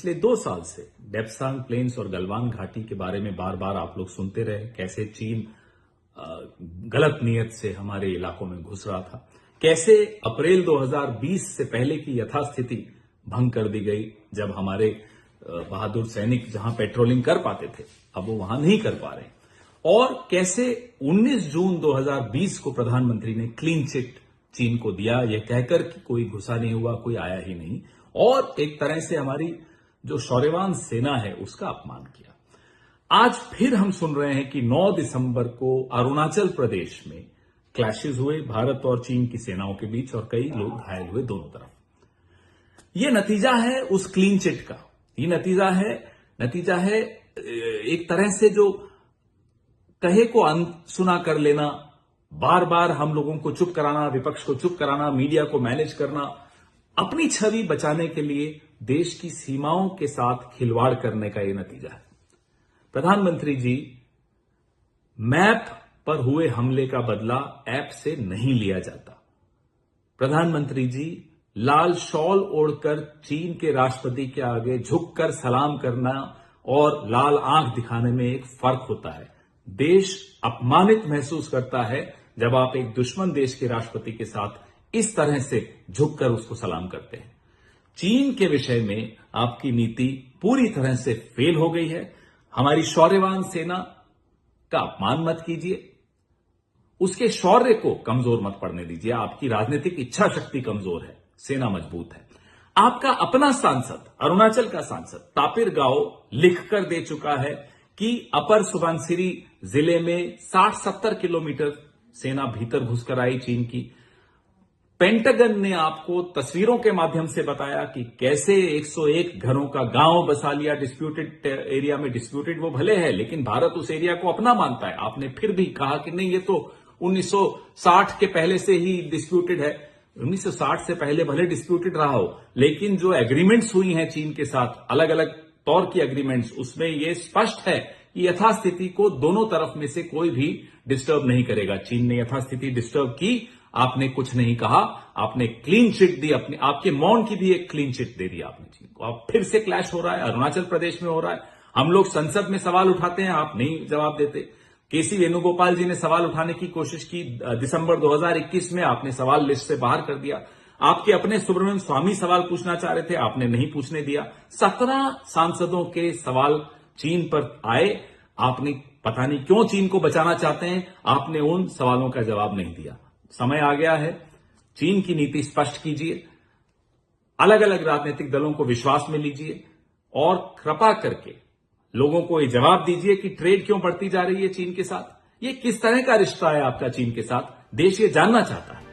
पिछले 2 साल से डेप्सांग प्लेन्स और गलवान घाटी के बारे में बार बार आप लोग सुनते रहे, कैसे चीन गलत नीयत से हमारे इलाकों में घुस रहा था, कैसे अप्रैल 2020 से पहले की यथास्थिति भंग कर दी गई, जब हमारे बहादुर सैनिक जहां पेट्रोलिंग कर पाते थे अब वो वहां नहीं कर पा रहे, और कैसे 19 जून 2020 को प्रधानमंत्री ने क्लीन चिट चीन को दिया, यह कहकर कि कोई घुसा नहीं हुआ, कोई आया ही नहीं, और एक तरह से हमारी जो शौर्यवान सेना है उसका अपमान किया। आज फिर हम सुन रहे हैं कि 9 दिसंबर को अरुणाचल प्रदेश में क्लैशेस हुए भारत और चीन की सेनाओं के बीच और कई लोग घायल हुए दोनों तरफ। यह नतीजा है उस क्लीन चिट का, ये नतीजा है एक तरह से जो कहे को अनसुना कर लेना, बार बार हम लोगों को चुप कराना, विपक्ष को चुप कराना, मीडिया को मैनेज करना, अपनी छवि बचाने के लिए देश की सीमाओं के साथ खिलवाड़ करने का यह नतीजा है। प्रधानमंत्री जी, मैप पर हुए हमले का बदला ऐप से नहीं लिया जाता। प्रधानमंत्री जी, लाल शॉल ओढ़कर चीन के राष्ट्रपति के आगे झुककर सलाम करना और लाल आंख दिखाने में एक फर्क होता है। देश अपमानित महसूस करता है जब आप एक दुश्मन देश के राष्ट्रपति के साथ इस तरह से झुककर उसको सलाम करते हैं। चीन के विषय में आपकी नीति पूरी तरह से फेल हो गई है। हमारी शौर्यवान सेना का अपमान मत कीजिए, उसके शौर्य को कमजोर मत पड़ने दीजिए। आपकी राजनीतिक इच्छा शक्ति कमजोर है, सेना मजबूत है। आपका अपना सांसद, अरुणाचल का सांसद तापिर गाओ लिखकर दे चुका है कि अपर सुबनसिरी जिले में 60-70 किलोमीटर सेना भीतर घुसकर आई चीन की। पेंटागन ने आपको तस्वीरों के माध्यम से बताया कि कैसे 101 घरों का गांव बसा लिया डिस्प्यूटेड एरिया में। डिस्प्यूटेड वो भले है, लेकिन भारत उस एरिया को अपना मानता है। आपने फिर भी कहा कि नहीं, ये तो 1960 के पहले से ही डिस्प्यूटेड है। 1960 से पहले भले डिस्प्यूटेड रहा हो, लेकिन जो एग्रीमेंट्स हुई हैं चीन के साथ, अलग अलग तौर की एग्रीमेंट्स, उसमें यह स्पष्ट है कि यथास्थिति को दोनों तरफ में से कोई भी डिस्टर्ब नहीं करेगा। चीन ने यथास्थिति डिस्टर्ब की, आपने कुछ नहीं कहा, आपने क्लीन चिट दी, अपने आपके मौन की भी एक क्लीन चिट दे दी आपने चीन को। अब फिर से क्लैश हो रहा है, अरुणाचल प्रदेश में हो रहा है। हम लोग संसद में सवाल उठाते हैं, आप नहीं जवाब देते। केसी वेणुगोपाल जी ने सवाल उठाने की कोशिश की दिसंबर 2021 में, आपने सवाल लिस्ट से बाहर कर दिया। आपके अपने सुब्रमण्यम स्वामी सवाल पूछना चाह रहे थे, आपने नहीं पूछने दिया। 17 सांसदों के सवाल चीन पर आए, आपने पता नहीं क्यों चीन को बचाना चाहते हैं, आपने उन सवालों का जवाब नहीं दिया। समय आ गया है, चीन की नीति स्पष्ट कीजिए, अलग अलग राजनीतिक दलों को विश्वास में लीजिए और कृपा करके लोगों को ये जवाब दीजिए कि ट्रेड क्यों बढ़ती जा रही है चीन के साथ। ये किस तरह का रिश्ता है आपका चीन के साथ, देश ये जानना चाहता है।